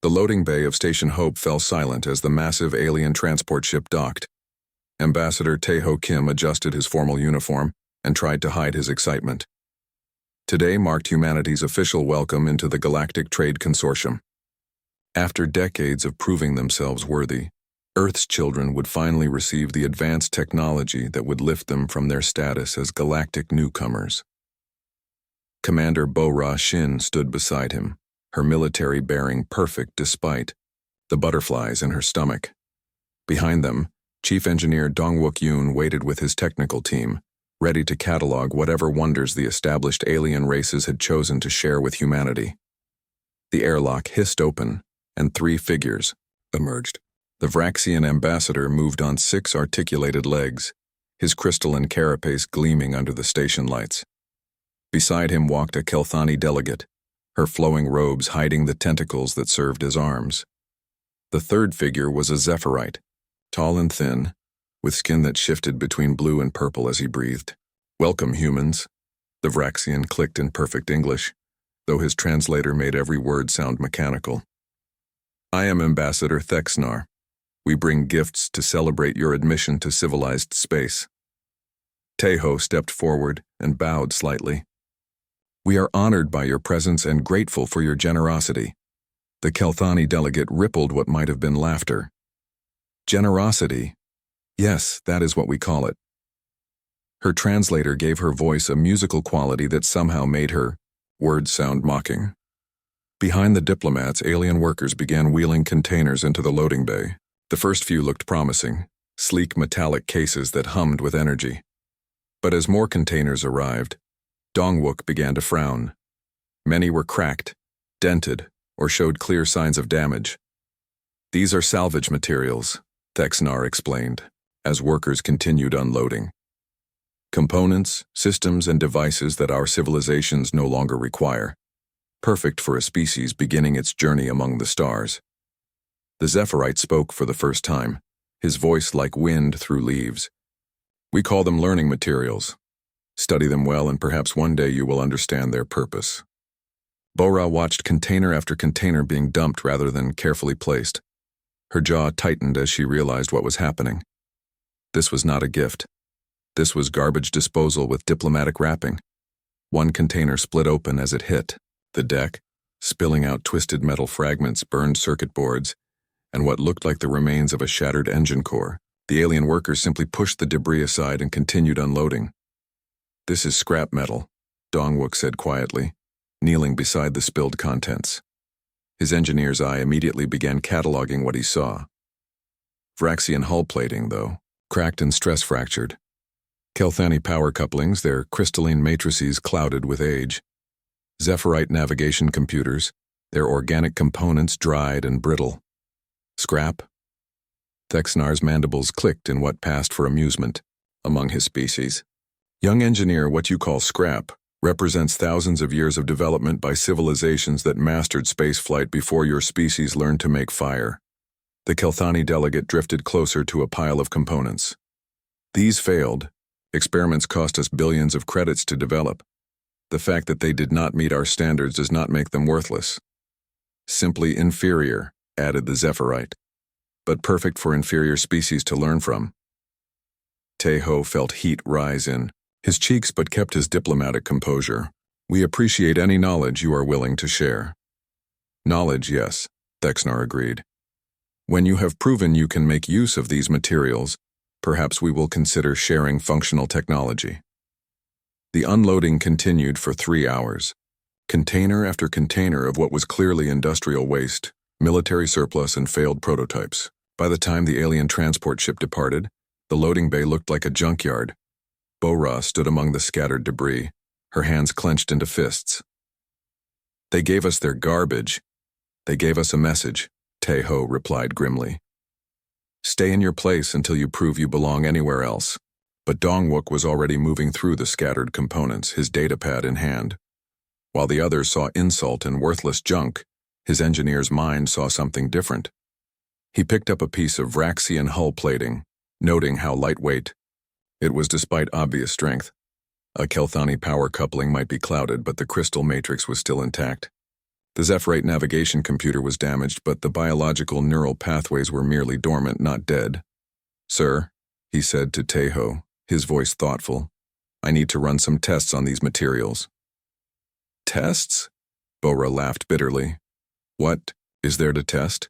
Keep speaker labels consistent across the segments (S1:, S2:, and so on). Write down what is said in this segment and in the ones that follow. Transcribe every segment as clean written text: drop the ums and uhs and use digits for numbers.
S1: The loading bay of Station Hope fell silent as the massive alien transport ship docked. Ambassador Tae-ho Kim adjusted his formal uniform and tried to hide his excitement. Today marked humanity's official welcome into the Galactic Trade Consortium. After decades of proving themselves worthy, Earth's children would finally receive the advanced technology that would lift them from their status as galactic newcomers. Commander Bo-Ra Shin stood beside him, her military bearing perfect despite the butterflies in her stomach. Behind them, Chief Engineer Dongwook Yoon waited with his technical team, ready to catalog whatever wonders the established alien races had chosen to share with humanity. The airlock hissed open, and 3 figures emerged. The Vraxian ambassador moved on 6 articulated legs, his crystalline carapace gleaming under the station lights. Beside him walked a Kelthani delegate, her flowing robes hiding the tentacles that served as arms. The 3rd figure was a Zephyrite, tall and thin, with skin that shifted between blue and purple as he breathed. "Welcome, humans," the Vraxian clicked in perfect English, though his translator made every word sound mechanical. "I am Ambassador Thexnar. We bring gifts to celebrate your admission to civilized space." Tae-ho stepped forward and bowed slightly. "We are honored by your presence and grateful for your generosity." The Kelthani delegate rippled what might have been laughter. "Generosity? Yes, that is what we call it." Her translator gave her voice a musical quality that somehow made her words sound mocking. Behind the diplomats, alien workers began wheeling containers into the loading bay. The first few looked promising, sleek metallic cases that hummed with energy. But as more containers arrived, Dongwook began to frown. Many were cracked, dented, or showed clear signs of damage. "These are salvage materials," Thexnar explained, as workers continued unloading. "Components, systems, and devices that our civilizations no longer require. Perfect for a species beginning its journey among the stars." The Zephyrite spoke for the first time, his voice like wind through leaves. "We call them learning materials. Study them well and perhaps one day you will understand their purpose." Bo-Ra watched container after container being dumped rather than carefully placed. Her jaw tightened as she realized what was happening. This was not a gift. This was garbage disposal with diplomatic wrapping. One container split open as it hit. The deck, spilling out twisted metal fragments, burned circuit boards, and what looked like the remains of a shattered engine core. The alien workers simply pushed the debris aside and continued unloading. "This is scrap metal," Dongwook said quietly, kneeling beside the spilled contents. His engineer's eye immediately began cataloging what he saw. Vraxian hull plating, though, cracked and stress-fractured. Kelthani power couplings, their crystalline matrices clouded with age. Zephyrite navigation computers, their organic components dried and brittle. Scrap? Thexnar's mandibles clicked in what passed for amusement among his species. "Young engineer, what you call scrap represents thousands of years of development by civilizations that mastered spaceflight before your species learned to make fire." The Kelthani delegate drifted closer to a pile of components. "These failed. Experiments cost us billions of credits to develop. The fact that they did not meet our standards does not make them worthless. Simply inferior," added the Zephyrite, "but perfect for inferior species to learn from." Tae-ho felt heat rise in his cheeks but kept his diplomatic composure. "We appreciate any knowledge you are willing to share." "Knowledge, yes," Thexnar agreed. "When you have proven you can make use of these materials, perhaps we will consider sharing functional technology." The unloading continued for 3 hours. Container after container of what was clearly industrial waste, military surplus, and failed prototypes. By the time the alien transport ship departed, the loading bay looked like a junkyard. Bo-Ra stood among the scattered debris, her hands clenched into fists. "They gave us their garbage. They gave us a message," Tae-ho replied grimly. "Stay in your place until you prove you belong anywhere else." But Dongwook was already moving through the scattered components, his datapad in hand. While the others saw insult and worthless junk, his engineer's mind saw something different. He picked up a piece of Vraxian hull plating, noting how lightweight it was despite obvious strength. A Kelthani power coupling might be clouded, but the crystal matrix was still intact. The Zephrite navigation computer was damaged, but the biological neural pathways were merely dormant, not dead. "Sir," he said to Tejo, his voice thoughtful, "I need to run some tests on these materials." "Tests?" Bora laughed bitterly. "What is there to test?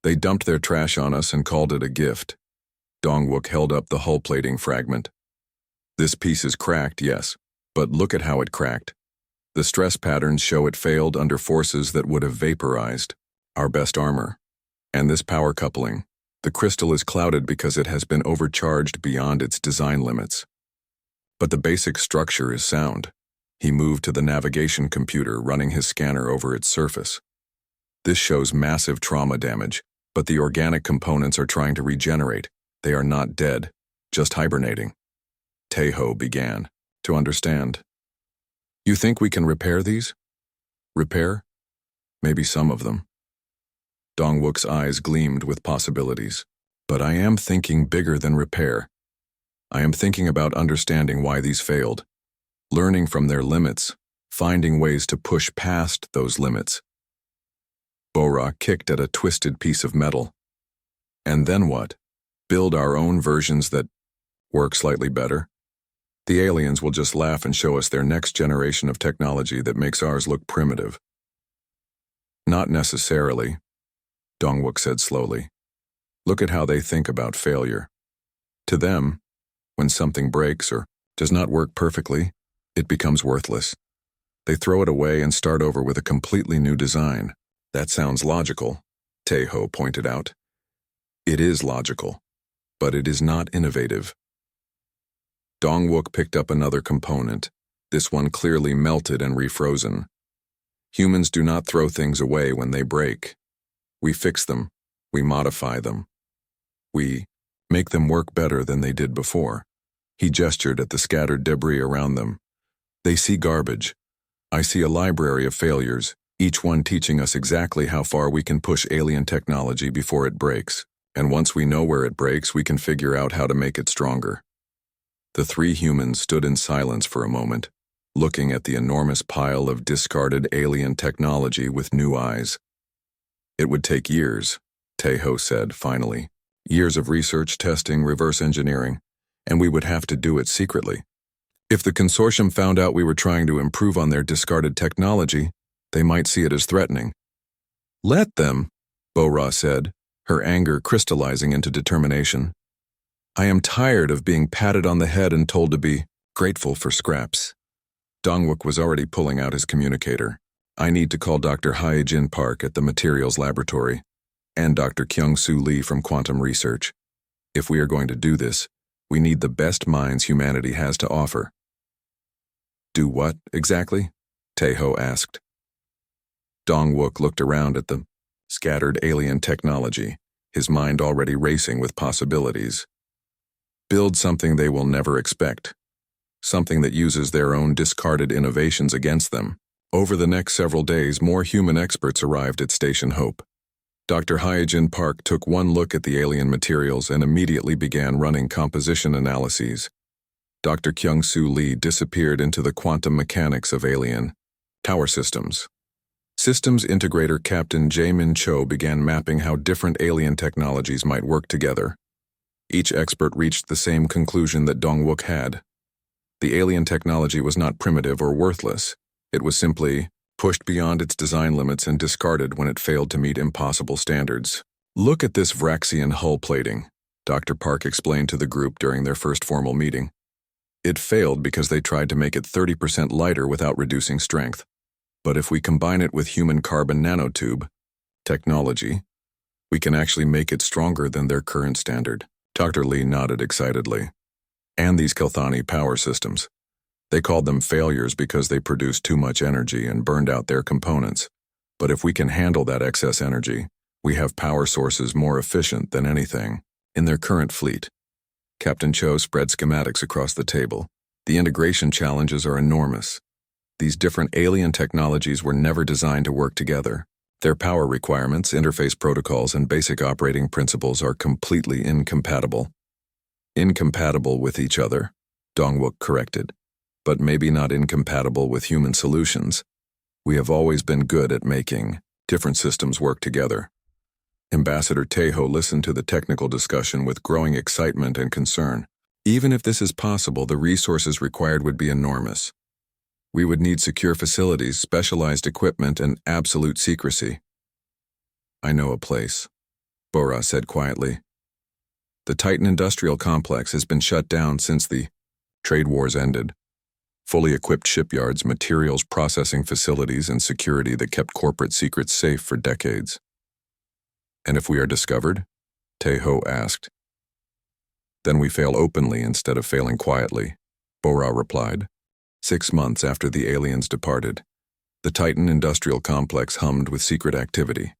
S1: They dumped their trash on us and called it a gift." Dongwook held up the hull plating fragment. "This piece is cracked, yes, but look at how it cracked. The stress patterns show it failed under forces that would have vaporized our best armor. And this power coupling, the crystal is clouded because it has been overcharged beyond its design limits. But the basic structure is sound." He moved to the navigation computer, running his scanner over its surface. "This shows massive trauma damage, but the organic components are trying to regenerate. They are not dead, just hibernating." Tejo began to understand. "You think we can repair these?" "Repair? Maybe some of them." Dongwook's eyes gleamed with possibilities. "But I am thinking bigger than repair. I am thinking about understanding why these failed, learning from their limits, finding ways to push past those limits." Bora kicked at a twisted piece of metal. "And then what? Build our own versions that work slightly better? The aliens will just laugh and show us their next generation of technology that makes ours look primitive." "Not necessarily," Dongwook said slowly. "Look at how they think about failure. To them, when something breaks or does not work perfectly, it becomes worthless. They throw it away and start over with a completely new design." "That sounds logical," Tejo pointed out. "It is logical, but it is not innovative." Dongwook picked up another component, this one clearly melted and refrozen. "Humans do not throw things away when they break. We fix them, we modify them. We make them work better than they did before." He gestured at the scattered debris around them. "They see garbage. I see a library of failures, each one teaching us exactly how far we can push alien technology before it breaks. And once we know where it breaks, we can figure out how to make it stronger." The three humans stood in silence for a moment, looking at the enormous pile of discarded alien technology with new eyes. "It would take years," Tejo said finally. "Years of research, testing, reverse engineering, and we would have to do it secretly. If the consortium found out we were trying to improve on their discarded technology, they might see it as threatening." "Let them," Bora said, her anger crystallizing into determination. "I am tired of being patted on the head and told to be grateful for scraps." Dongwook was already pulling out his communicator. "I need to call Dr. Hyejin Park at the Materials Laboratory and Dr. Kyung-Soo Lee from Quantum Research. If we are going to do this, we need the best minds humanity has to offer." "Do what, exactly?" Tejo asked. Dongwook looked around at the scattered alien technology, his mind already racing with possibilities. "Build something they will never expect. Something that uses their own discarded innovations against them." Over the next several days, more human experts arrived at Station Hope. Dr. Hyejin Park took one look at the alien materials and immediately began running composition analyses. Dr. Kyung-Soo Lee disappeared into the quantum mechanics of alien power systems. Systems integrator Captain Jae-min Cho began mapping how different alien technologies might work together. Each expert reached the same conclusion that Dongwook had. The alien technology was not primitive or worthless. It was simply pushed beyond its design limits and discarded when it failed to meet impossible standards. "Look at this Vraxian hull plating," Dr. Park explained to the group during their first formal meeting. "It failed because they tried to make it 30% lighter without reducing strength. But if we combine it with human carbon nanotube technology, we can actually make it stronger than their current standard." Dr. Lee nodded excitedly. "And these Kelthani power systems. They called them failures because they produced too much energy and burned out their components. But if we can handle that excess energy, we have power sources more efficient than anything in their current fleet." Captain Cho spread schematics across the table. "The integration challenges are enormous. These different alien technologies were never designed to work together. Their power requirements, interface protocols, and basic operating principles are completely incompatible." "Incompatible with each other," Dongwook corrected, "but maybe not incompatible with human solutions. We have always been good at making different systems work together. Ambassador Tejo listened to the technical discussion with growing excitement and concern. Even if this is possible, the resources required would be enormous. We would need secure facilities, specialized equipment, and absolute secrecy. I know a place, Bora said quietly. The Titan Industrial Complex has been shut down since the trade wars ended. Fully equipped shipyards, materials processing facilities, and security that kept corporate secrets safe for decades. And if we are discovered? Tejo asked. Then we fail openly instead of failing quietly, Bora replied. 6 months after the aliens departed, the Titan Industrial Complex hummed with secret activity.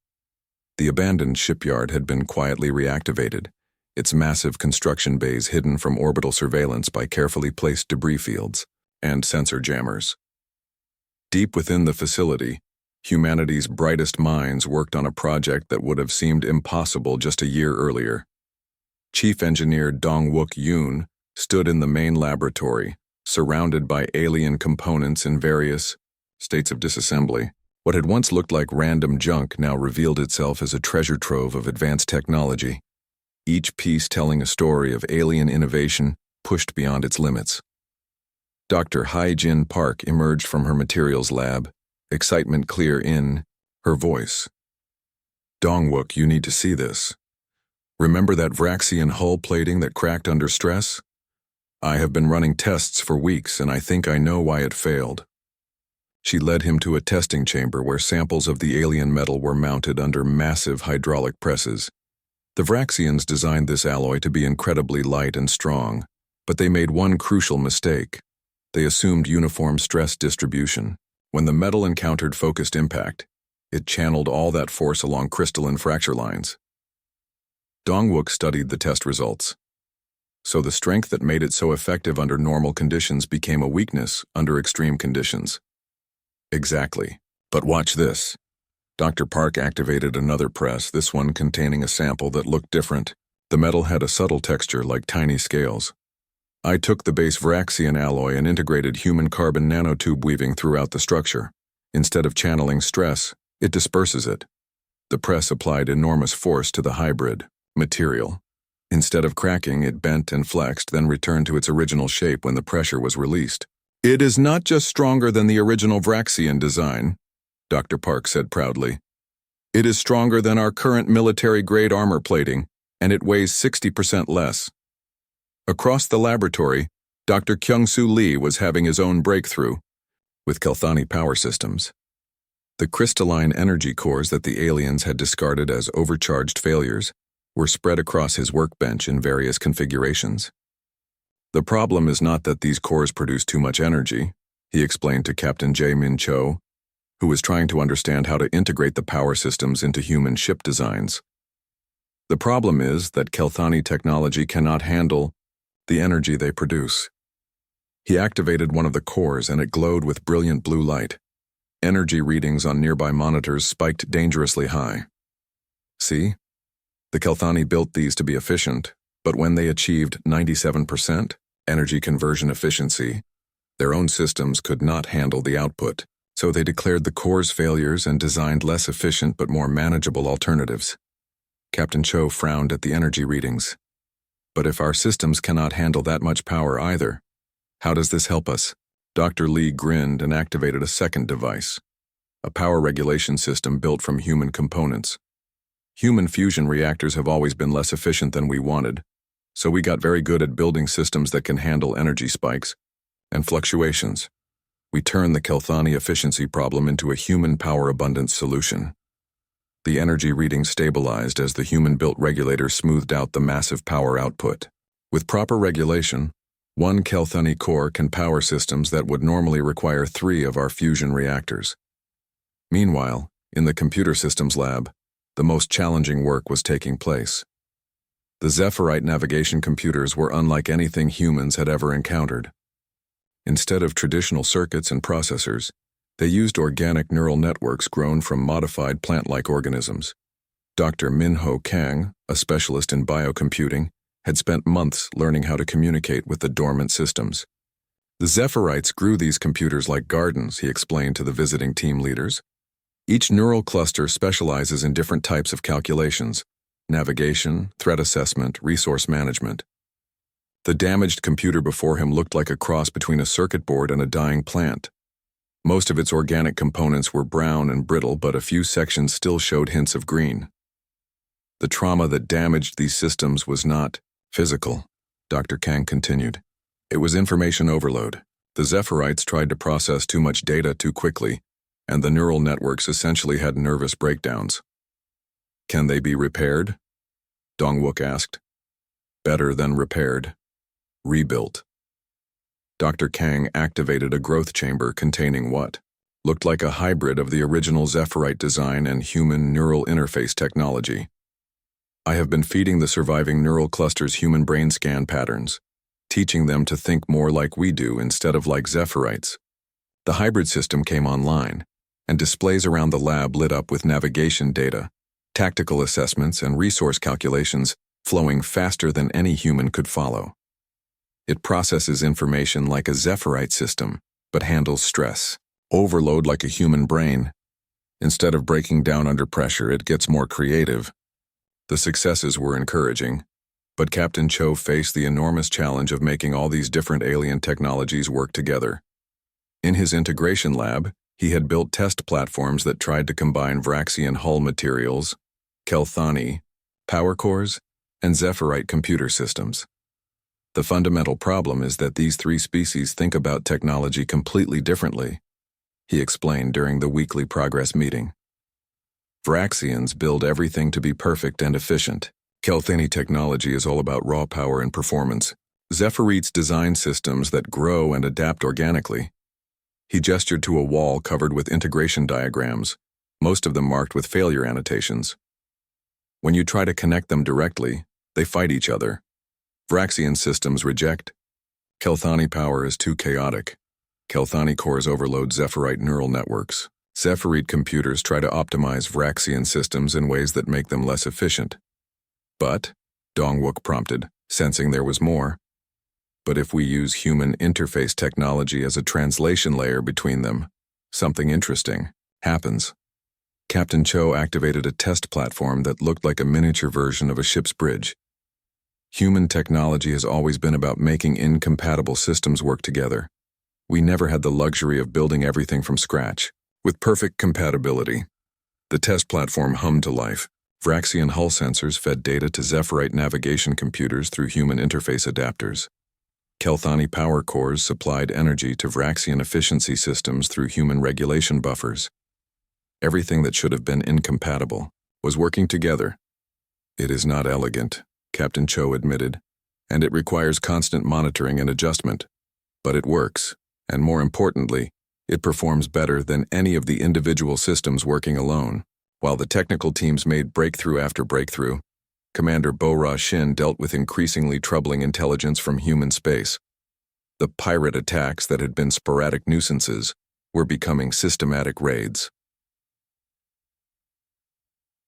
S1: The abandoned shipyard had been quietly reactivated, its massive construction bays hidden from orbital surveillance by carefully placed debris fields and sensor jammers. Deep within the facility, humanity's brightest minds worked on a project that would have seemed impossible just a year earlier. Chief Engineer Dong-Wook Yoon stood in the main laboratory, surrounded by alien components in various states of disassembly. What had once looked like random junk now revealed itself as a treasure trove of advanced technology, each piece telling a story of alien innovation pushed beyond its limits. Dr. Hai-Jin Park emerged from her materials lab, excitement clear in her voice. Dong-Wook, you need to see this. Remember that Vraxian hull plating that cracked under stress? I have been running tests for weeks, and I think I know why it failed. She led him to a testing chamber where samples of the alien metal were mounted under massive hydraulic presses. The Vraxians designed this alloy to be incredibly light and strong, but they made one crucial mistake. They assumed uniform stress distribution. When the metal encountered focused impact, it channeled all that force along crystalline fracture lines. Dong-Wook studied the test results. So the strength that made it so effective under normal conditions became a weakness under extreme conditions. Exactly. But watch this. Dr. Park activated another press, this one containing a sample that looked different. The metal had a subtle texture like tiny scales. I took the base Vraxian alloy and integrated human carbon nanotube weaving throughout the structure. Instead of channeling stress, it disperses it. The press applied enormous force to the hybrid material. Instead of cracking, it bent and flexed, then returned to its original shape when the pressure was released. It is not just stronger than the original Vraxian design, Dr. Park said proudly. It is stronger than our current military-grade armor plating, and it weighs 60% less. Across the laboratory, Dr. Kyung-Soo Lee was having his own breakthrough with Kelthani power systems. The crystalline energy cores that the aliens had discarded as overcharged failures were spread across his workbench in various configurations. The problem is not that these cores produce too much energy, he explained to Captain Jae-Min Cho, who was trying to understand how to integrate the power systems into human ship designs. The problem is that Kelthani technology cannot handle the energy they produce. He activated one of the cores and it glowed with brilliant blue light. Energy readings on nearby monitors spiked dangerously high. See? The Kelthani built these to be efficient, but when they achieved 97% energy conversion efficiency, their own systems could not handle the output, so they declared the core's failures and designed less efficient but more manageable alternatives. Captain Cho frowned at the energy readings. But if our systems cannot handle that much power either, how does this help us? Dr. Lee grinned and activated a second device, a power regulation system built from human components. Human fusion reactors have always been less efficient than we wanted, so we got very good at building systems that can handle energy spikes and fluctuations. We turned the Kelthani efficiency problem into a human power abundance solution. The energy reading stabilized as the human-built regulator smoothed out the massive power output. With proper regulation, one Kelthani core can power systems that would normally require 3 of our fusion reactors. Meanwhile, in the computer systems lab, the most challenging work was taking place. The Zephyrite navigation computers were unlike anything humans had ever encountered. Instead of traditional circuits and processors, they used organic neural networks grown from modified plant-like organisms. Dr. Min-Ho Kang, a specialist in biocomputing, had spent months learning how to communicate with the dormant systems. The Zephyrites grew these computers like gardens, he explained to the visiting team leaders. Each neural cluster specializes in different types of calculations: navigation, threat assessment, resource management. The damaged computer before him looked like a cross between a circuit board and a dying plant. Most of its organic components were brown and brittle, but a few sections still showed hints of green. The trauma that damaged these systems was not physical, Dr. Kang continued. It was information overload. The Zephyrites tried to process too much data too quickly, and the neural networks essentially had nervous breakdowns. Can they be repaired? Dongwook asked. Better than repaired. Rebuilt. Dr. Kang activated a growth chamber containing what looked like a hybrid of the original Zephyrite design and human neural interface technology. I have been feeding the surviving neural clusters human brain scan patterns, teaching them to think more like we do instead of like Zephyrites. The hybrid system came online, and displays around the lab lit up with navigation data, tactical assessments, and resource calculations flowing faster than any human could follow. It processes information like a Zephyrite system, but handles stress, overload like a human brain. Instead of breaking down under pressure, it gets more creative. The successes were encouraging, but Captain Cho faced the enormous challenge of making all these different alien technologies work together. In his integration lab, he had built test platforms that tried to combine Vraxian hull materials, Kelthani, power cores, and Zephyrite computer systems. The fundamental problem is that these three species think about technology completely differently, he explained during the weekly progress meeting. Vraxians build everything to be perfect and efficient. Kelthani technology is all about raw power and performance. Zephyrite's design systems that grow and adapt organically. He gestured to a wall covered with integration diagrams, most of them marked with failure annotations. When you try to connect them directly, they fight each other. Vraxian systems reject. Kelthani power is too chaotic. Kelthani cores overload Zephyrite neural networks. Zephyrite computers try to optimize Vraxian systems in ways that make them less efficient. But, Dongwook prompted, sensing there was more. But if we use human interface technology as a translation layer between them, something interesting happens. Captain Cho activated a test platform that looked like a miniature version of a ship's bridge. Human technology has always been about making incompatible systems work together. We never had the luxury of building everything from scratch, with perfect compatibility. The test platform hummed to life. Vraxian hull sensors fed data to Zephyrite navigation computers through human interface adapters. Kelthani power cores supplied energy to Vraxian efficiency systems through human regulation buffers. Everything that should have been incompatible was working together. It is not elegant, Captain Cho admitted, and it requires constant monitoring and adjustment. But it works, and more importantly, it performs better than any of the individual systems working alone. While the technical teams made breakthrough after breakthrough, Commander Bo-Ra Shin dealt with increasingly troubling intelligence from human space. The pirate attacks that had been sporadic nuisances were becoming systematic raids.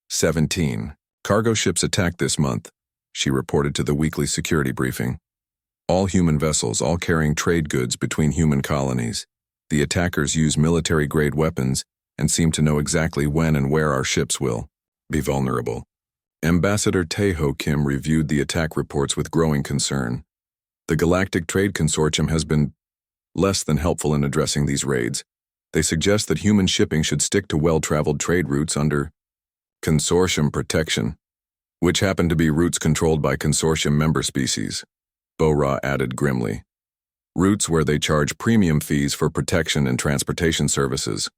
S1: 17. Cargo ships attacked this month, she reported to the weekly security briefing. All human vessels, all carrying trade goods between human colonies. The attackers use military-grade weapons and seem to know exactly when and where our ships will be vulnerable. Ambassador Tae-ho Kim reviewed the attack reports with growing concern. The Galactic Trade Consortium has been less than helpful in addressing these raids. They suggest that human shipping should stick to well-traveled trade routes under consortium protection, which happen to be routes controlled by consortium member species, Bo-Ra added grimly. Routes where they charge premium fees for protection and transportation services.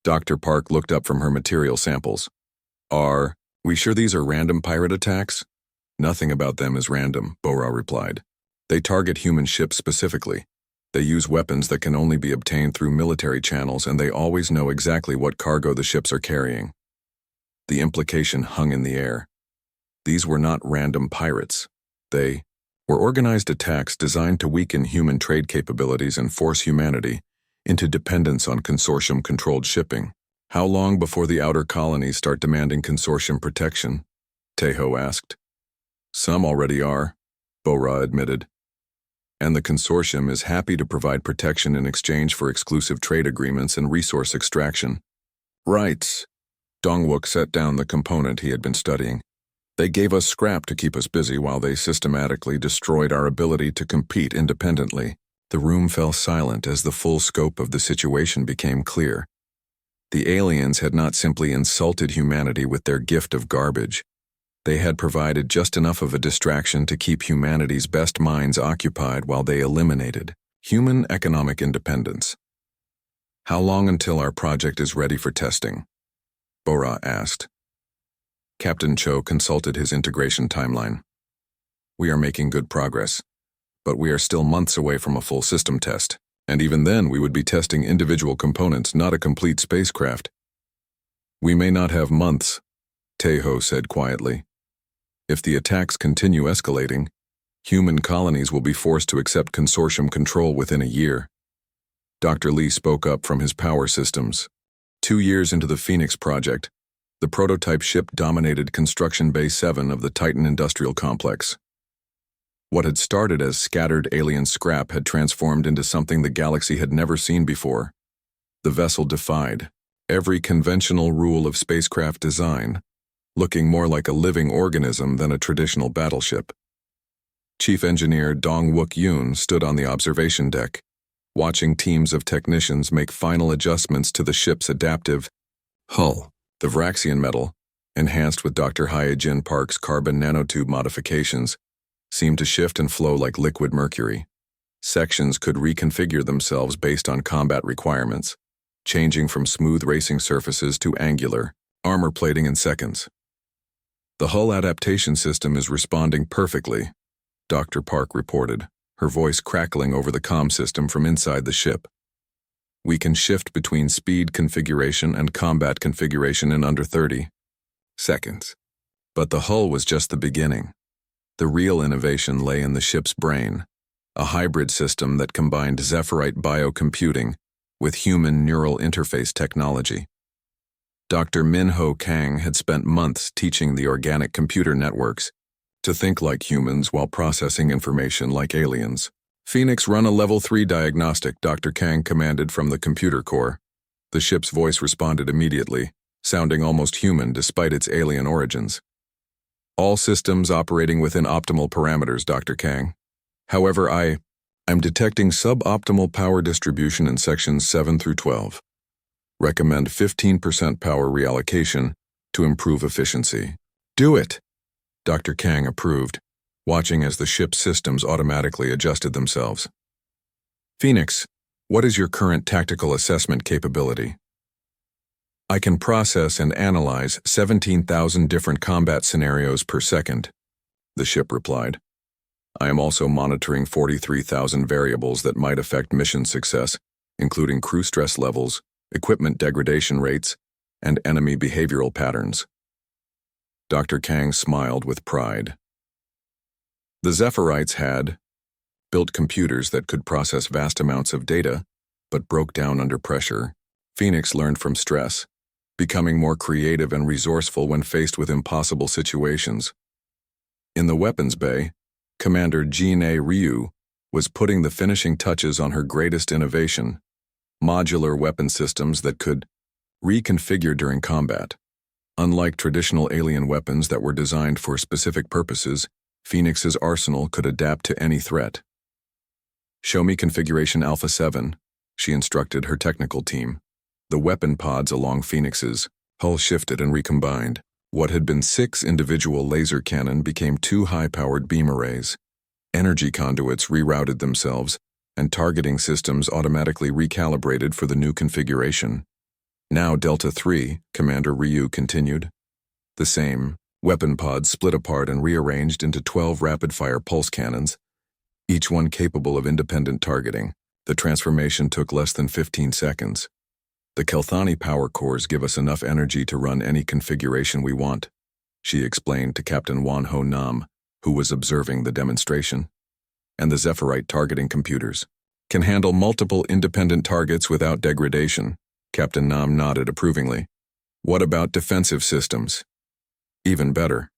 S1: Dr. Park looked up from her material samples. Are we sure these are random pirate attacks? Nothing about them is random, Bo-Ra replied. They target human ships specifically. They use weapons that can only be obtained through military channels, and they always know exactly what cargo the ships are carrying. The implication hung in the air. These were not random pirates. They were organized attacks designed to weaken human trade capabilities and force humanity into dependence on consortium-controlled shipping. How long before the outer colonies start demanding consortium protection? Tae-ho asked. Some already are, Bo-Ra admitted. and the consortium is happy to provide protection in exchange for exclusive trade agreements and resource extraction. Right. Dongwook set down the component he had been studying. They gave us scrap to keep us busy while they systematically destroyed our ability to compete independently. The room fell silent as the full scope of the situation became clear. The aliens had not simply insulted humanity with their gift of garbage. They had provided just enough of a distraction to keep humanity's best minds occupied while they eliminated human economic independence. How long until our project is ready for testing? Bora asked. Captain Cho consulted his integration timeline. We are making good progress, but we are still months away from a full system test, and even then we would be testing individual components, not a complete spacecraft. We may not have months, Taeho said quietly. If the attacks continue escalating, human colonies will be forced to accept consortium control within a year. Dr. Lee spoke up from his power systems. 2 years into the Phoenix project, the prototype ship dominated Construction Bay 7 of the Titan Industrial Complex. What had started as scattered alien scrap had transformed into something the galaxy had never seen before. The vessel defied every conventional rule of spacecraft design, looking more like a living organism than a traditional battleship. Chief Engineer Dongwook Yoon stood on the observation deck, watching teams of technicians make final adjustments to the ship's adaptive hull. The Vraxian metal, enhanced with Dr. Hyejin Park's carbon nanotube modifications, seemed to shift and flow like liquid mercury. Sections could reconfigure themselves based on combat requirements, changing from smooth racing surfaces to angular, armor plating in seconds. The hull adaptation system is responding perfectly, Dr. Park reported, her voice crackling over the comm system from inside the ship. We can shift between speed configuration and combat configuration in under 30 seconds. But the hull was just the beginning. The real innovation lay in the ship's brain, a hybrid system that combined Zephyrite biocomputing with human neural interface technology. Dr. Min-Ho Kang had spent months teaching the organic computer networks to think like humans while processing information like aliens. Phoenix, run a level 3 diagnostic, Dr. Kang commanded from the computer core. The ship's voice responded immediately, sounding almost human despite its alien origins. All systems operating within optimal parameters, Dr. Kang. However, I'm detecting suboptimal power distribution in sections 7 through 12. Recommend 15% power reallocation to improve efficiency. Do it! Dr. Kang approved, watching as the ship's systems automatically adjusted themselves. Phoenix, what is your current tactical assessment capability? I can process and analyze 17,000 different combat scenarios per second, the ship replied. I am also monitoring 43,000 variables that might affect mission success, including crew stress levels, equipment degradation rates, and enemy behavioral patterns. Dr. Kang smiled with pride. The Zephyrite had built computers that could process vast amounts of data, but broke down under pressure. Phoenix learned from stress, becoming more creative and resourceful when faced with impossible situations. In the weapons bay, Commander Jin-A Ryu was putting the finishing touches on her greatest innovation, modular weapon systems that could reconfigure during combat. Unlike traditional alien weapons that were designed for specific purposes, Phoenix's arsenal could adapt to any threat. Show me configuration Alpha 7, she instructed her technical team. The weapon pods along Phoenix's hull shifted and recombined. What had been 6 individual laser cannon became 2 high-powered beam arrays. Energy conduits rerouted themselves, and targeting systems automatically recalibrated for the new configuration. Now Delta 3, Commander Ryu continued. The same. Weapon pods split apart and rearranged into 12 rapid-fire pulse cannons, each one capable of independent targeting. The transformation took less than 15 seconds. The Kelthani power cores give us enough energy to run any configuration we want, she explained to Captain Won-Ho Nam, who was observing the demonstration. And the Zephyrite targeting computers can handle multiple independent targets without degradation. Captain Nam nodded approvingly. What about defensive systems? Even better.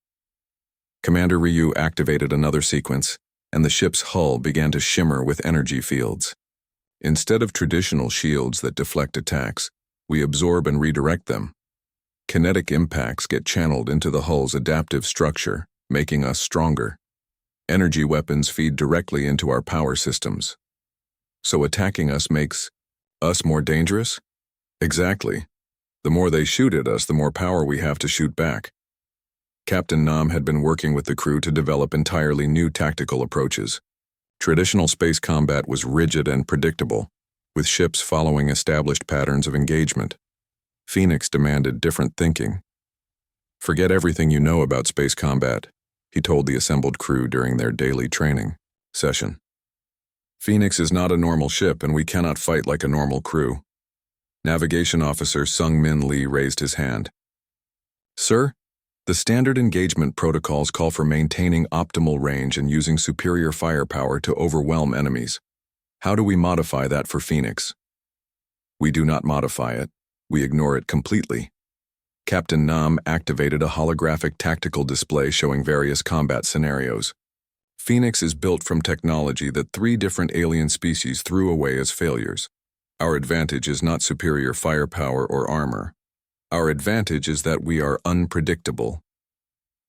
S1: Commander Ryu activated another sequence, and the ship's hull began to shimmer with energy fields. Instead of traditional shields that deflect attacks, we absorb and redirect them. Kinetic impacts get channeled into the hull's adaptive structure, making us stronger. Energy weapons feed directly into our power systems. So attacking us makes us more dangerous? Exactly. The more they shoot at us, the more power we have to shoot back. Captain Nam had been working with the crew to develop entirely new tactical approaches. Traditional space combat was rigid and predictable, with ships following established patterns of engagement. Phoenix demanded different thinking. "Forget everything you know about space combat," he told the assembled crew during their daily training session. "Phoenix is not a normal ship, and we cannot fight like a normal crew." Navigation Officer Sung-Min Lee raised his hand. "Sir, the standard engagement protocols call for maintaining optimal range and using superior firepower to overwhelm enemies. How do we modify that for Phoenix?" "We do not modify it. We ignore it completely." Captain Nam activated a holographic tactical display showing various combat scenarios. Phoenix is built from technology that 3 different alien species threw away as failures. Our advantage is not superior firepower or armor. Our advantage is that we are unpredictable.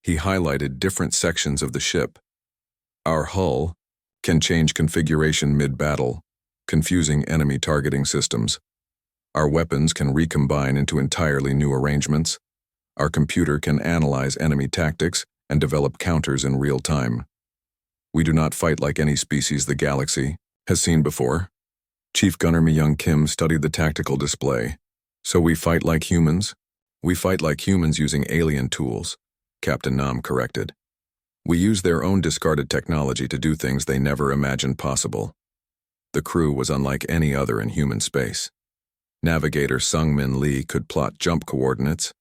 S1: He highlighted different sections of the ship. Our hull can change configuration mid-battle, confusing enemy targeting systems. Our weapons can recombine into entirely new arrangements. Our computer can analyze enemy tactics and develop counters in real time. We do not fight like any species the galaxy has seen before. Chief Gunner Mi-young Kim studied the tactical display. "So we fight like humans?" "We fight like humans using alien tools," Captain Nam corrected. "We use their own discarded technology to do things they never imagined possible." The crew was unlike any other in human space. Navigator Sung-Min Lee could plot jump coordinates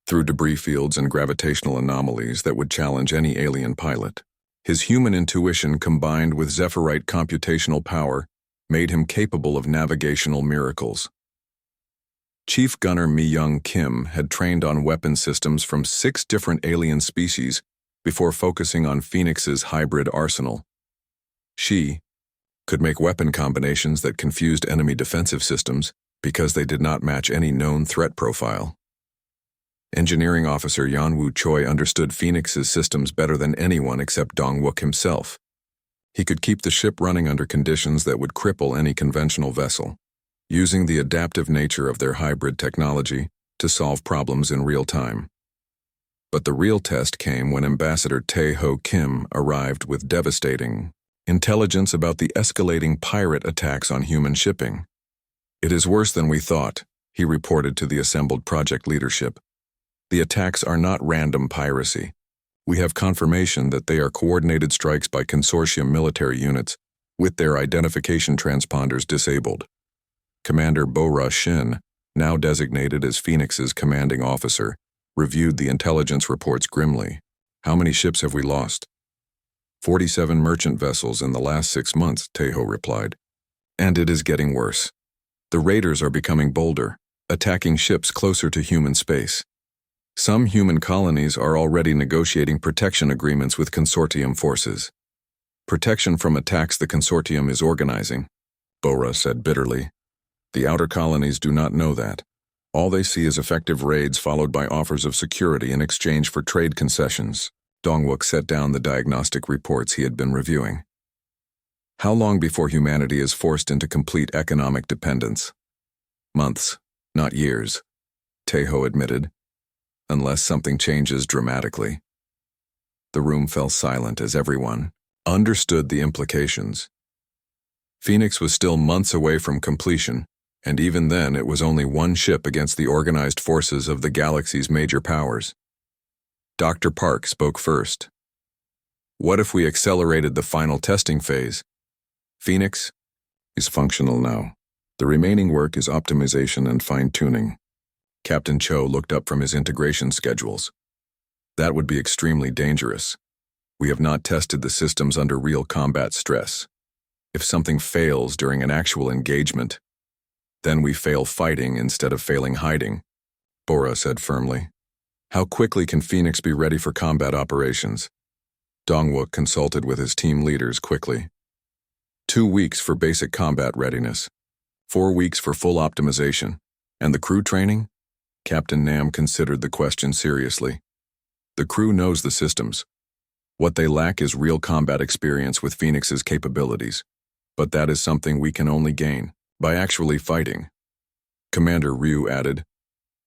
S1: through debris fields and gravitational anomalies that would challenge any alien pilot. His human intuition combined with Zephyrite computational power made him capable of navigational miracles. Chief Gunner Mi-young Kim had trained on weapon systems from 6 different alien species before focusing on Phoenix's hybrid arsenal. She could make weapon combinations that confused enemy defensive systems because they did not match any known threat profile. Engineering Officer Yan-Woo Choi understood Phoenix's systems better than anyone except Dong-wook himself. He could keep the ship running under conditions that would cripple any conventional vessel, using the adaptive nature of their hybrid technology to solve problems in real time. But the real test came when Ambassador Tae-ho Kim arrived with devastating intelligence about the escalating pirate attacks on human shipping. "It is worse than we thought," he reported to the assembled project leadership. "The attacks are not random piracy. We have confirmation that they are coordinated strikes by consortium military units with their identification transponders disabled." Commander Bo-ra Shin, now designated as Phoenix's commanding officer, reviewed the intelligence reports grimly. "How many ships have we lost?" 47 merchant vessels in the last 6 months, Tae-ho replied. "And it is getting worse. The raiders are becoming bolder, attacking ships closer to human space. Some human colonies are already negotiating protection agreements with consortium forces. Protection from attacks the consortium is organizing," Bo-ra said bitterly. "The outer colonies do not know that. All they see is effective raids followed by offers of security in exchange for trade concessions." Dong-wook set down the diagnostic reports he had been reviewing. "How long before humanity is forced into complete economic dependence?" "Months, not years," Tae-ho admitted. "Unless something changes dramatically." The room fell silent as everyone understood the implications. Phoenix was still months away from completion, and even then it was only one ship against the organized forces of the galaxy's major powers. Dr. Park spoke first. "What if we accelerated the final testing phase? Phoenix is functional now. The remaining work is optimization and fine-tuning." Captain Cho looked up from his integration schedules. "That would be extremely dangerous. We have not tested the systems under real combat stress. If something fails during an actual engagement, then we fail fighting instead of failing hiding," Bo-ra said firmly. "How quickly can Phoenix be ready for combat operations?" Dongwook consulted with his team leaders quickly. 2 weeks for basic combat readiness, 4 weeks for full optimization, and the crew training? Captain Nam considered the question seriously. The crew knows the systems. What they lack is real combat experience with Phoenix's capabilities, but that is something we can only gain by actually fighting. Commander Ryu added,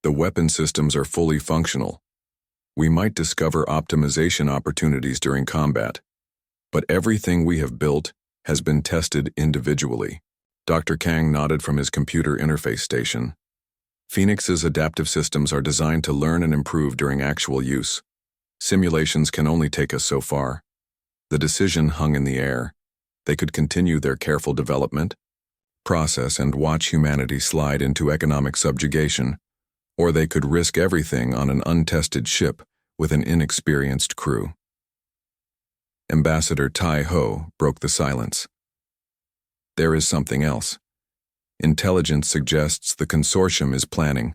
S1: the weapon systems are fully functional. We might discover optimization opportunities during combat, but everything we have built has been tested individually. Dr. Kang nodded from his computer interface station. Phoenix's adaptive systems are designed to learn and improve during actual use. Simulations can only take us so far. The decision hung in the air. They could continue their careful development, process and watch humanity slide into economic subjugation, or they could risk everything on an untested ship with an inexperienced crew. Ambassador Tai Ho broke the silence. There is something else. Intelligence suggests the consortium is planning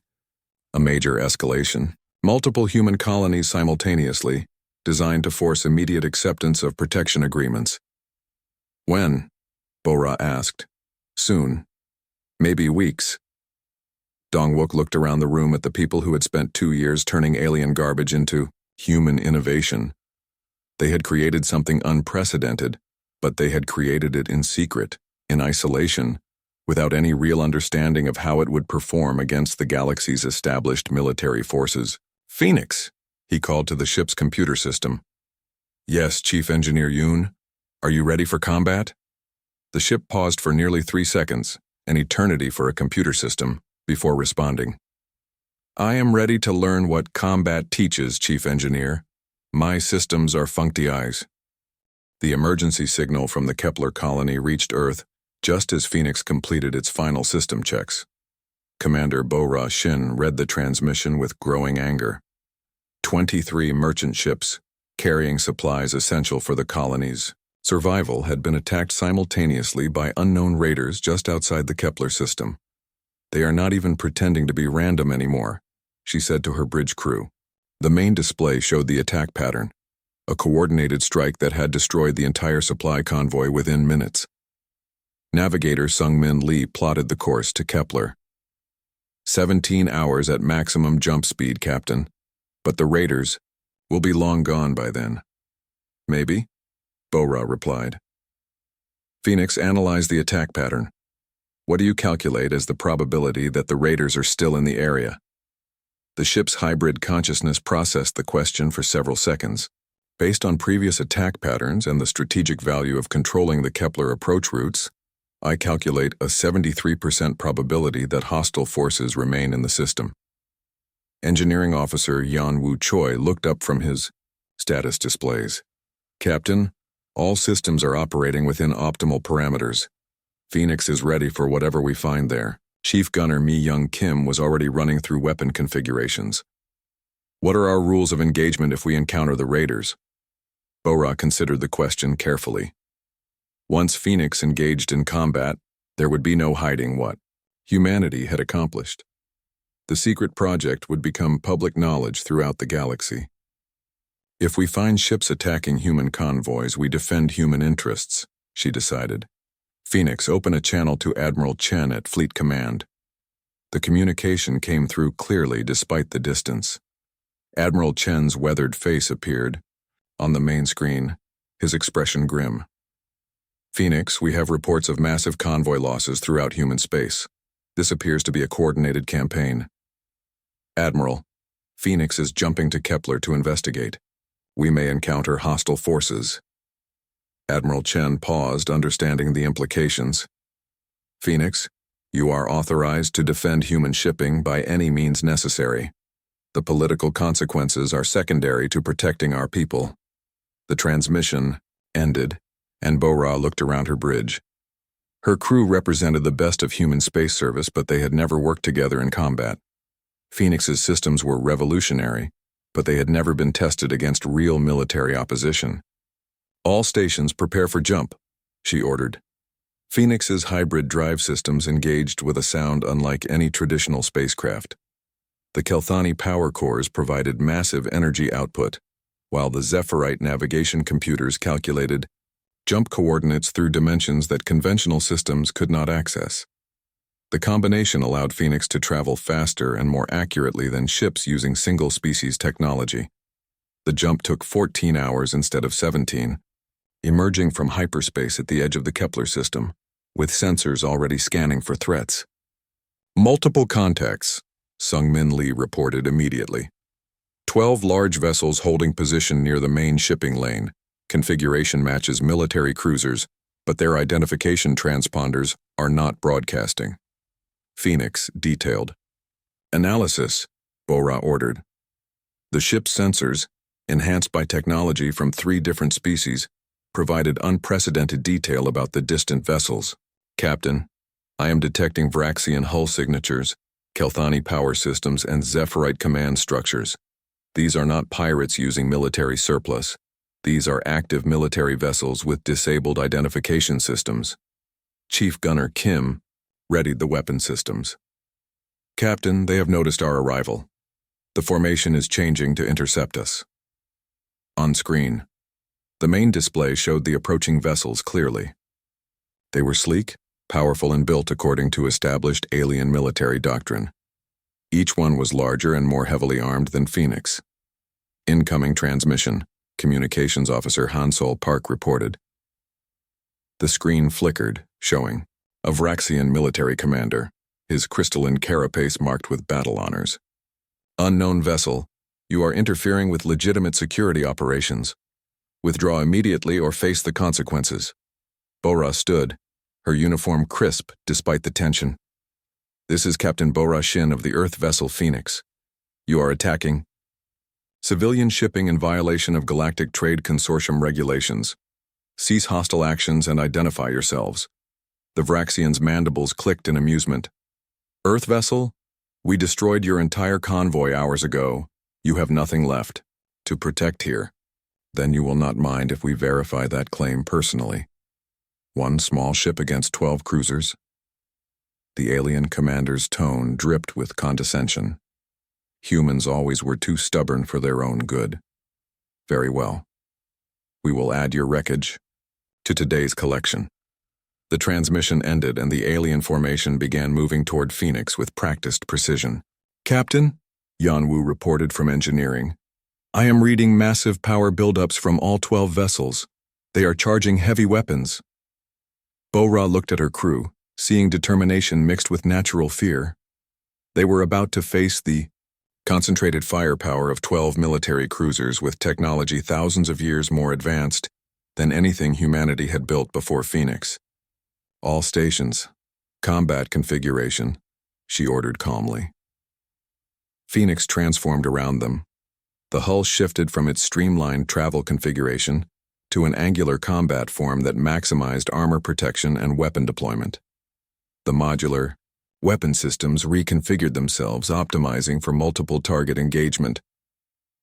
S1: a major escalation. Multiple human colonies simultaneously, designed to force immediate acceptance of protection agreements. When? Bora asked. Soon. Maybe weeks. Dongwook looked around the room at the people who had spent 2 years turning alien garbage into human innovation. They had created something unprecedented, but they had created it in secret, in isolation, without any real understanding of how it would perform against the galaxy's established military forces. Phoenix, he called to the ship's computer system. Yes, Chief Engineer Yoon. Are you ready for combat? The ship paused for nearly 3 seconds, an eternity for a computer system, before responding. I am ready to learn what combat teaches, Chief Engineer. My systems are functiized. The emergency signal from the Kepler colony reached Earth just as Phoenix completed its final system checks. Commander Bora Shin read the transmission with growing anger. 23 merchant ships, carrying supplies essential for the colony's survival, had been attacked simultaneously by unknown raiders just outside the Kepler system. They are not even pretending to be random anymore, she said to her bridge crew. The main display showed the attack pattern, a coordinated strike that had destroyed the entire supply convoy within minutes. Navigator Sung-Min Lee plotted the course to Kepler. 17 hours at maximum jump speed, Captain. But the raiders will be long gone by then. Maybe, Bora replied. Phoenix analyzed the attack pattern. What do you calculate as the probability that the raiders are still in the area? The ship's hybrid consciousness processed the question for several seconds. Based on previous attack patterns and the strategic value of controlling the Kepler approach routes, I calculate a 73% probability that hostile forces remain in the system. Engineering Officer Yan Wu Choi looked up from his status displays. Captain, all systems are operating within optimal parameters. Phoenix is ready for whatever we find there. Chief Gunner Mi Young Kim was already running through weapon configurations. What are our rules of engagement if we encounter the raiders? Bora considered the question carefully. Once Phoenix engaged in combat, there would be no hiding what humanity had accomplished. The secret project would become public knowledge throughout the galaxy. If we find ships attacking human convoys, we defend human interests, she decided. Phoenix, open a channel to Admiral Chen at Fleet Command. The communication came through clearly despite the distance. Admiral Chen's weathered face appeared on the main screen, his expression grim. Phoenix, we have reports of massive convoy losses throughout human space. This appears to be a coordinated campaign. Admiral, Phoenix is jumping to Kepler to investigate. We may encounter hostile forces. Admiral Chen paused, understanding the implications. Phoenix, you are authorized to defend human shipping by any means necessary. The political consequences are secondary to protecting our people. The transmission ended, and Bora looked around her bridge. Her crew represented the best of human space service, but they had never worked together in combat. Phoenix's systems were revolutionary, but they had never been tested against real military opposition. All stations prepare for jump, she ordered. Phoenix's hybrid drive systems engaged with a sound unlike any traditional spacecraft. The Kelthani power cores provided massive energy output, while the Zephyrite navigation computers calculated jump coordinates through dimensions that conventional systems could not access. The combination allowed Phoenix to travel faster and more accurately than ships using single-species technology. The jump took 14 hours instead of 17, emerging from hyperspace at the edge of the Kepler system, with sensors already scanning for threats. Multiple contacts, Sung-Min Lee reported immediately. 12 large vessels holding position near the main shipping lane. Configuration matches military cruisers, but their identification transponders are not broadcasting. Phoenix detailed. Analysis, Bora ordered. The ship's sensors, enhanced by technology from 3 different species, provided unprecedented detail about the distant vessels. Captain, I am detecting Vraxian hull signatures, Kelthani power systems, and Zephyrite command structures. These are not pirates using military surplus. These are active military vessels with disabled identification systems. Chief Gunner Kim readied the weapon systems. Captain, they have noticed our arrival. The formation is changing to intercept us. On screen, the main display showed the approaching vessels clearly. They were sleek, powerful, and built according to established alien military doctrine. Each one was larger and more heavily armed than Phoenix. Incoming transmission, Communications Officer Hansol Park reported. The screen flickered, showing a Vraxian military commander, his crystalline carapace marked with battle honors. Unknown vessel, you are interfering with legitimate security operations. Withdraw immediately or face the consequences. Bora stood, her uniform crisp despite the tension. This is Captain Bora Shin of the Earth vessel Phoenix. You are attacking civilian shipping in violation of Galactic Trade Consortium regulations. Cease hostile actions and identify yourselves. The Vraxian's mandibles clicked in amusement. Earth vessel, we destroyed your entire convoy hours ago. You have nothing left to protect here. Then you will not mind if we verify that claim personally. 1 small ship against 12 cruisers. The alien commander's tone dripped with condescension. Humans always were too stubborn for their own good. Very well. We will add your wreckage to today's collection. The transmission ended and the alien formation began moving toward Phoenix with practiced precision. Captain, Yanwu reported from engineering. I am reading massive power buildups from all 12 vessels. They are charging heavy weapons. Bora looked at her crew, seeing determination mixed with natural fear. They were about to face the concentrated firepower of 12 military cruisers with technology thousands of years more advanced than anything humanity had built before Phoenix. All stations, combat configuration, she ordered calmly. Phoenix transformed around them. The hull shifted from its streamlined travel configuration to an angular combat form that maximized armor protection and weapon deployment. The modular weapon systems reconfigured themselves, optimizing for multiple target engagement.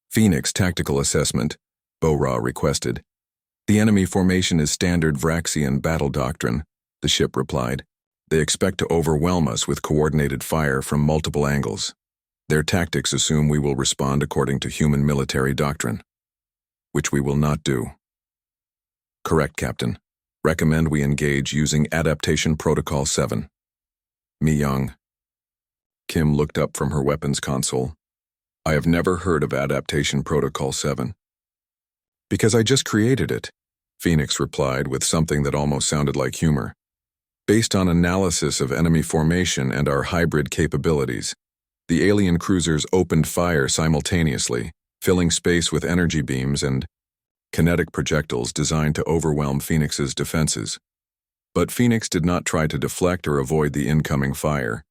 S1: Phoenix tactical assessment, Bora requested. The enemy formation is standard Vraxian battle doctrine, the ship replied. They expect to overwhelm us with coordinated fire from multiple angles. Their tactics assume we will respond according to human military doctrine, which we will not do. Correct, Captain. Recommend we engage using Adaptation Protocol 7. Mi Young. Kim looked up from her weapons console. I have never heard of Adaptation Protocol 7. Because I just created it, Phoenix replied with something that almost sounded like humor. Based on analysis of enemy formation and our hybrid capabilities, the alien cruisers opened fire simultaneously, filling space with energy beams and kinetic projectiles designed to overwhelm Phoenix's defenses. But Phoenix did not try to deflect or avoid the incoming fire.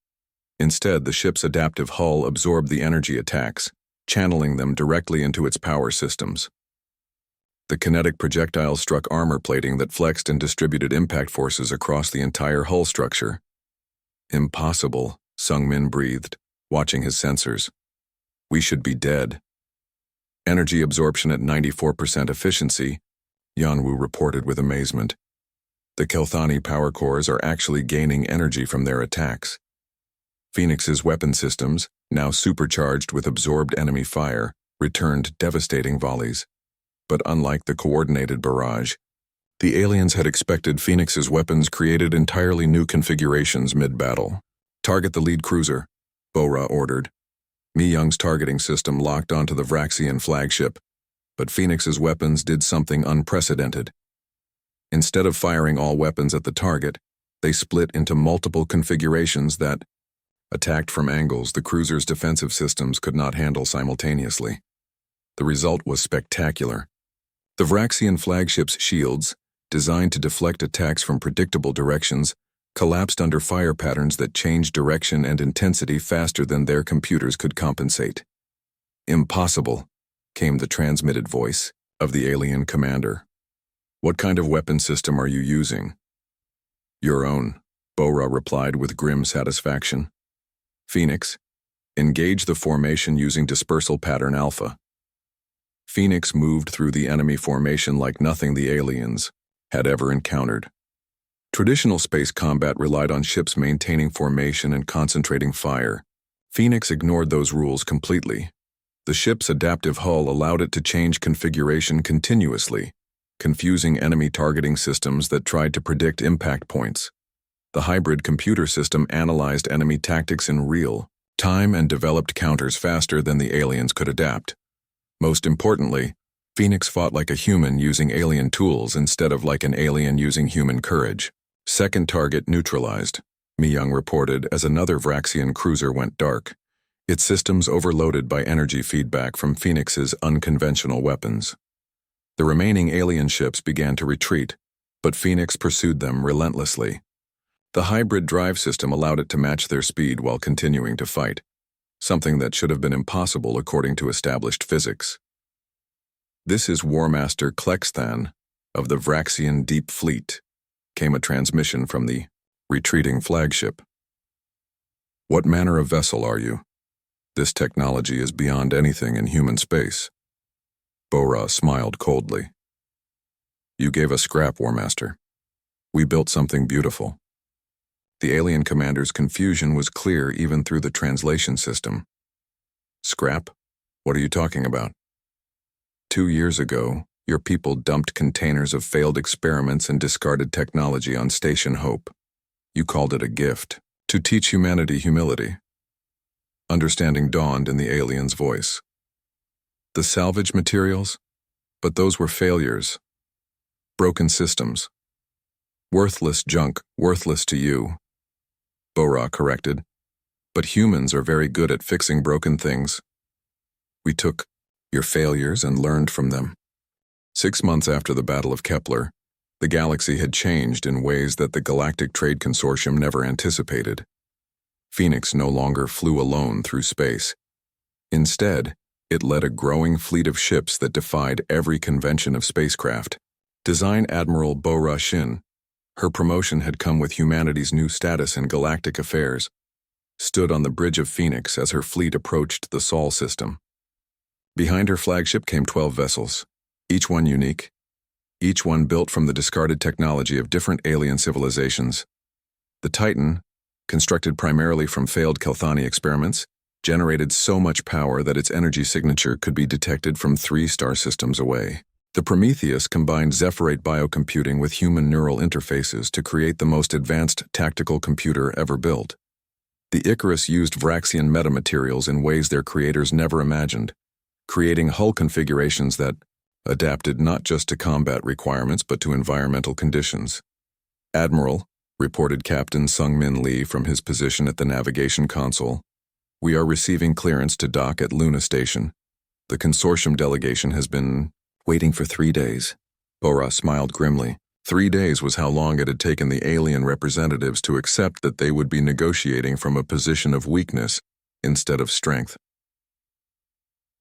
S1: Instead, the ship's adaptive hull absorbed the energy attacks, channeling them directly into its power systems. The kinetic projectiles struck armor plating that flexed and distributed impact forces across the entire hull structure. Impossible, Sung-Min breathed, watching his sensors. We should be dead. Energy absorption at 94% efficiency, Yanwu reported with amazement. The Kelthani power cores are actually gaining energy from their attacks. Phoenix's weapon systems, now supercharged with absorbed enemy fire, returned devastating volleys. But unlike the coordinated barrage, the aliens had expected Phoenix's weapons created entirely new configurations mid-battle. "Target the lead cruiser," Bora ordered. Mi-Young's targeting system locked onto the Vraxian flagship, but Phoenix's weapons did something unprecedented. Instead of firing all weapons at the target, they split into multiple configurations that, attacked from angles the cruiser's defensive systems could not handle simultaneously. The result was spectacular. The Vraxian flagship's shields, designed to deflect attacks from predictable directions, collapsed under fire patterns that changed direction and intensity faster than their computers could compensate. "Impossible," came the transmitted voice of the alien commander. "What kind of weapon system are you using?" "Your own," Bora replied with grim satisfaction. "Phoenix, engage the formation using dispersal pattern Alpha." Phoenix moved through the enemy formation like nothing the aliens had ever encountered. Traditional space combat relied on ships maintaining formation and concentrating fire. Phoenix ignored those rules completely. The ship's adaptive hull allowed it to change configuration continuously, confusing enemy targeting systems that tried to predict impact points. The hybrid computer system analyzed enemy tactics in real time and developed counters faster than the aliens could adapt. Most importantly, Phoenix fought like a human using alien tools instead of like an alien using human courage. "Second target neutralized," Mi-Young reported as another Vraxian cruiser went dark, its systems overloaded by energy feedback from Phoenix's unconventional weapons. The remaining alien ships began to retreat, but Phoenix pursued them relentlessly. The hybrid drive system allowed it to match their speed while continuing to fight, something that should have been impossible according to established physics. "This is War Master Klexthan of the Vraxian Deep Fleet," came a transmission from the retreating flagship. "What manner of vessel are you? This technology is beyond anything in human space." Bora smiled coldly. "You gave us scrap, War Master. We built something beautiful." The alien commander's confusion was clear even through the translation system. "Scrap? What are you talking about?" 2 years ago, your people dumped containers of failed experiments and discarded technology on Station Hope. You called it a gift, to teach humanity humility." Understanding dawned in the alien's voice. "The salvage materials? But those were failures. Broken systems. Worthless junk, worthless to you," Bora corrected. "But humans are very good at fixing broken things. We took your failures and learned from them." 6 months after the Battle of Kepler, the galaxy had changed in ways that the Galactic Trade Consortium never anticipated. Phoenix no longer flew alone through space. Instead, it led a growing fleet of ships that defied every convention of spacecraft. Design Admiral Bora Shin, her promotion had come with humanity's new status in galactic affairs, stood on the bridge of Phoenix as her fleet approached the Sol system. Behind her flagship came 12 vessels, each one unique, each one built from the discarded technology of different alien civilizations. The Titan, constructed primarily from failed Kelthani experiments, generated so much power that its energy signature could be detected from 3 star systems away. The Prometheus combined Zephyrate biocomputing with human neural interfaces to create the most advanced tactical computer ever built. The Icarus used Vraxian metamaterials in ways their creators never imagined, creating hull configurations that adapted not just to combat requirements but to environmental conditions. "Admiral," reported Captain Sung-Min Lee from his position at the navigation console, "we are receiving clearance to dock at Luna Station. The consortium delegation has been waiting for 3 days." Bora smiled grimly. 3 days was how long it had taken the alien representatives to accept that they would be negotiating from a position of weakness instead of strength.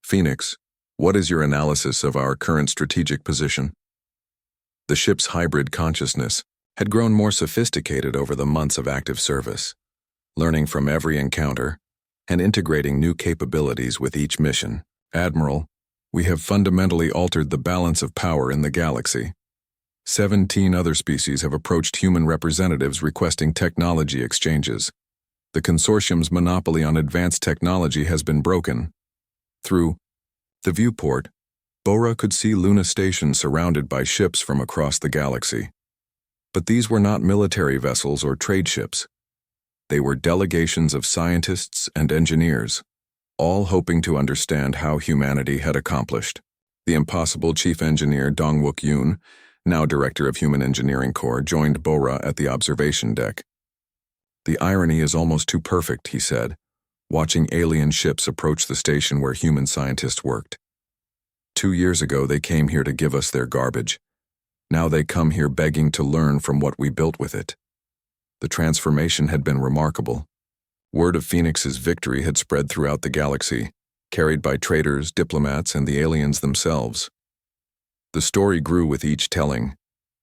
S1: "Phoenix, what is your analysis of our current strategic position?" The ship's hybrid consciousness had grown more sophisticated over the months of active service, learning from every encounter and integrating new capabilities with each mission. "Admiral, we have fundamentally altered the balance of power in the galaxy. 17 other species have approached human representatives requesting technology exchanges. The consortium's monopoly on advanced technology has been broken. Through the viewport," Bora could see Luna Station surrounded by ships from across the galaxy. But these were not military vessels or trade ships. They were delegations of scientists and engineers, all hoping to understand how humanity had accomplished. The impossible chief engineer Dongwook Yoon, now director of Human Engineering Corps, joined Bora at the observation deck. "The irony is almost too perfect," he said, watching alien ships approach the station where human scientists worked. 2 years ago they came here to give us their garbage. Now they come here begging to learn from what we built with it. The transformation had been remarkable. Word of Phoenix's victory had spread throughout the galaxy, carried by traders, diplomats, and the aliens themselves. The story grew with each telling.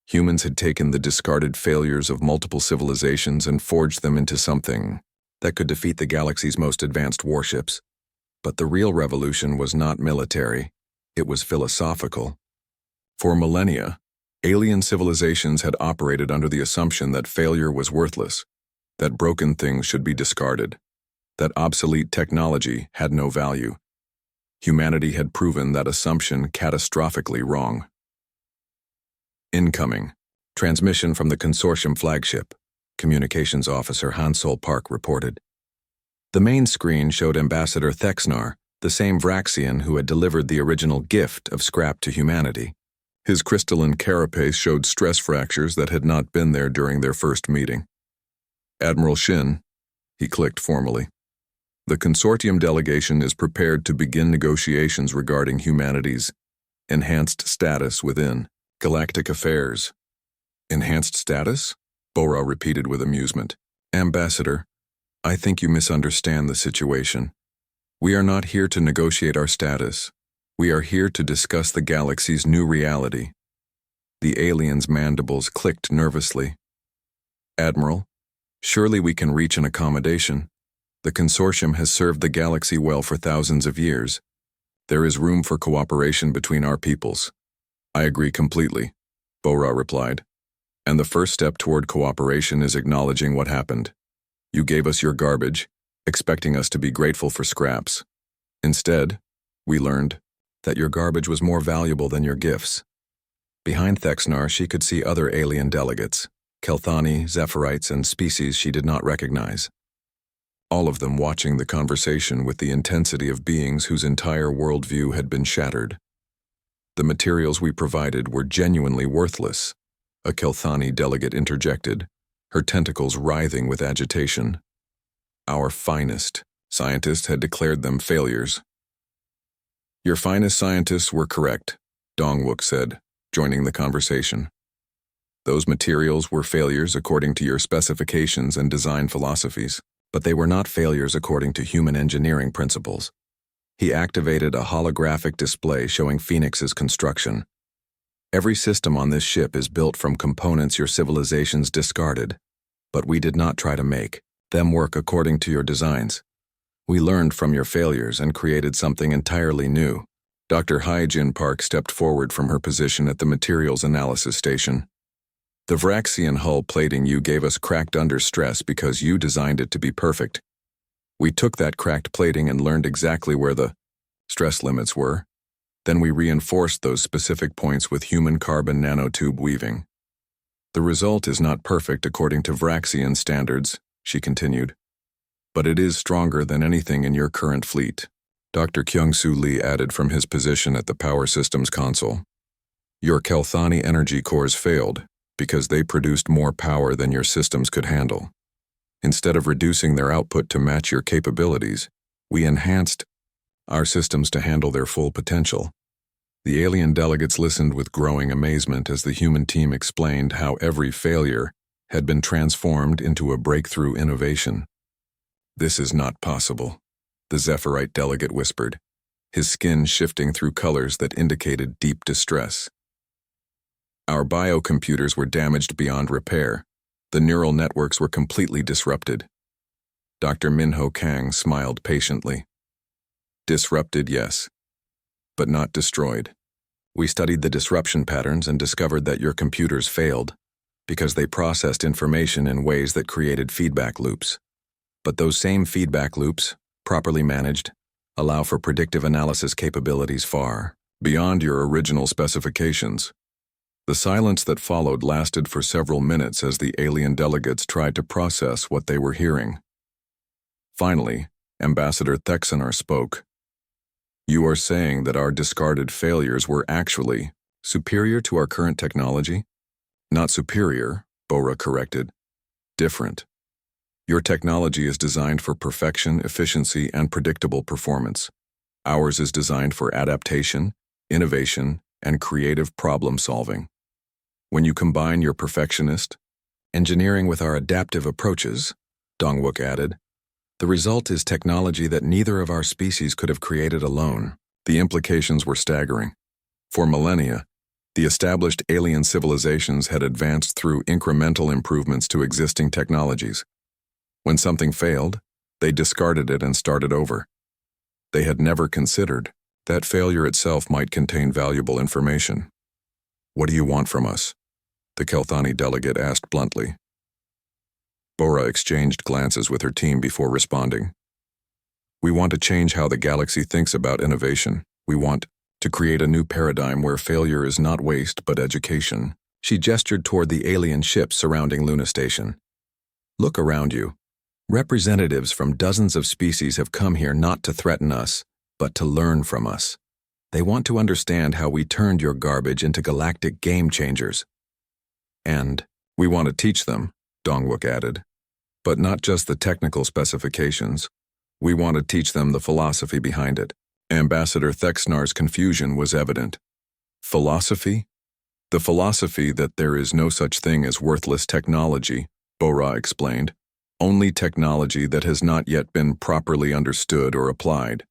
S1: Humans had taken the discarded failures of multiple civilizations and forged them into something that could defeat the galaxy's most advanced warships. But the real revolution was not military, it was philosophical. For millennia, alien civilizations had operated under the assumption that failure was worthless, that broken things should be discarded, that obsolete technology had no value. Humanity had proven that assumption catastrophically wrong. Incoming. Transmission from the consortium flagship, Communications Officer Hansol Park reported. The main screen showed Ambassador Thexnar, the same Vraxian who had delivered the original gift of scrap to humanity. His crystalline carapace showed stress fractures that had not been there during their first meeting. "Admiral Shin," he clicked formally. "The consortium delegation is prepared to begin negotiations regarding humanity's enhanced status within galactic affairs." "Enhanced status?" Bora repeated with amusement. "Ambassador, I think you misunderstand the situation. We are not here to negotiate our status. We are here to discuss the galaxy's new reality." The alien's mandibles clicked nervously. "Admiral, surely we can reach an accommodation. The consortium has served the galaxy well for thousands of years. There is room for cooperation between our peoples." "I agree completely," Bora replied. "And the first step toward cooperation is acknowledging what happened. You gave us your garbage, expecting us to be grateful for scraps. Instead, we learned that your garbage was more valuable than your gifts." Behind Thexnar, she could see other alien delegates, Kelthani, Zephyrite, and species she did not recognize. All of them watching the conversation with the intensity of beings whose entire worldview had been shattered. "The materials we provided were genuinely worthless," a Kelthani delegate interjected, her tentacles writhing with agitation. "Our finest scientists had declared them failures." "Your finest scientists were correct," Dongwook said, joining the conversation. "Those materials were failures according to your specifications and design philosophies, but they were not failures according to human engineering principles." He activated a holographic display showing Phoenix's construction. "Every system on this ship is built from components your civilizations discarded, but we did not try to make them work according to your designs. We learned from your failures and created something entirely new." Dr. Hyejin Park stepped forward from her position at the materials analysis station. "The Vraxian hull plating you gave us cracked under stress because you designed it to be perfect. We took that cracked plating and learned exactly where the stress limits were. Then we reinforced those specific points with human carbon nanotube weaving. The result is not perfect according to Vraxian standards," she continued, "but it is stronger than anything in your current fleet." Dr. Kyung-Soo Lee added from his position at the power systems console. "Your Kelthani energy cores failed because they produced more power than your systems could handle. Instead of reducing their output to match your capabilities, we enhanced our systems to handle their full potential." The alien delegates listened with growing amazement as the human team explained how every failure had been transformed into a breakthrough innovation. "This is not possible," the Zephyrite delegate whispered, his skin shifting through colors that indicated deep distress. "Our biocomputers were damaged beyond repair. The neural networks were completely disrupted." Dr. Minho Kang smiled patiently. "Disrupted, yes, but not destroyed. We studied the disruption patterns and discovered that your computers failed because they processed information in ways that created feedback loops. But those same feedback loops, properly managed, allow for predictive analysis capabilities far beyond your original specifications. The silence that followed lasted for several minutes as the alien delegates tried to process what they were hearing. Finally, Ambassador Thexanar spoke. "You are saying that our discarded failures were actually superior to our current technology?" "Not superior," Bora corrected. "Different. Your technology is designed for perfection, efficiency, and predictable performance. Ours is designed for adaptation, innovation, and creative problem-solving. When you combine your perfectionist engineering with our adaptive approaches," Dongwook added, "the result is technology that neither of our species could have created alone." The implications were staggering. For millennia, the established alien civilizations had advanced through incremental improvements to existing technologies. When something failed, they discarded it and started over. They had never considered that failure itself might contain valuable information. "What do you want from us?" the Kelthani delegate asked bluntly. Bora exchanged glances with her team before responding. "We want to change how the galaxy thinks about innovation. We want to create a new paradigm where failure is not waste but education." She gestured toward the alien ships surrounding Luna Station. "Look around you. Representatives from dozens of species have come here not to threaten us, but to learn from us. They want to understand how we turned your garbage into galactic game changers. And we want to teach them," Dongwook added. "But not just the technical specifications. We want to teach them the philosophy behind it." Ambassador Thexnar's confusion was evident. "Philosophy?" "The philosophy that there is no such thing as worthless technology," Bora explained. "Only technology that has not yet been properly understood or applied."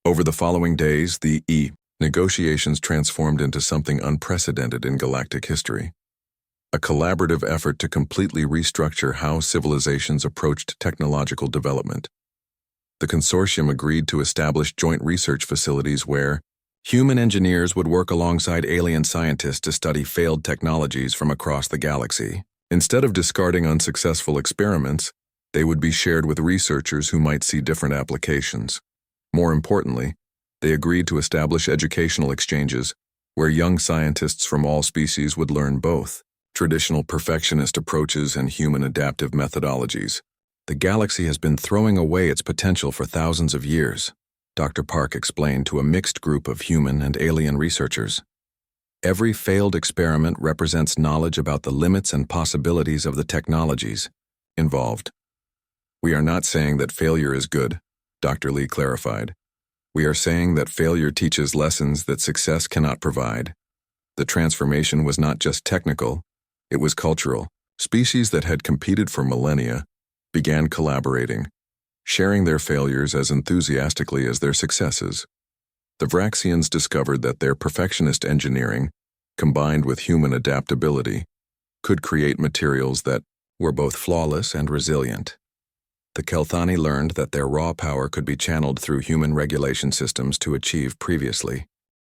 S1: Over the following days, the negotiations transformed into something unprecedented in galactic history. A collaborative effort to completely restructure how civilizations approached technological development. The consortium agreed to establish joint research facilities where human engineers would work alongside alien scientists to study failed technologies from across the galaxy. Instead of discarding unsuccessful experiments, they would be shared with researchers who might see different applications. More importantly, they agreed to establish educational exchanges where young scientists from all species would learn both traditional perfectionist approaches and human adaptive methodologies. "The galaxy has been throwing away its potential for thousands of years," Dr. Park explained to a mixed group of human and alien researchers. "Every failed experiment represents knowledge about the limits and possibilities of the technologies involved." "We are not saying that failure is good," Dr. Lee clarified. "We are saying that failure teaches lessons that success cannot provide." The transformation was not just technical, it was cultural. Species that had competed for millennia began collaborating, sharing their failures as enthusiastically as their successes. The Vraxians discovered that their perfectionist engineering, combined with human adaptability, could create materials that were both flawless and resilient. The Kelthani learned that their raw power could be channeled through human regulation systems to achieve previously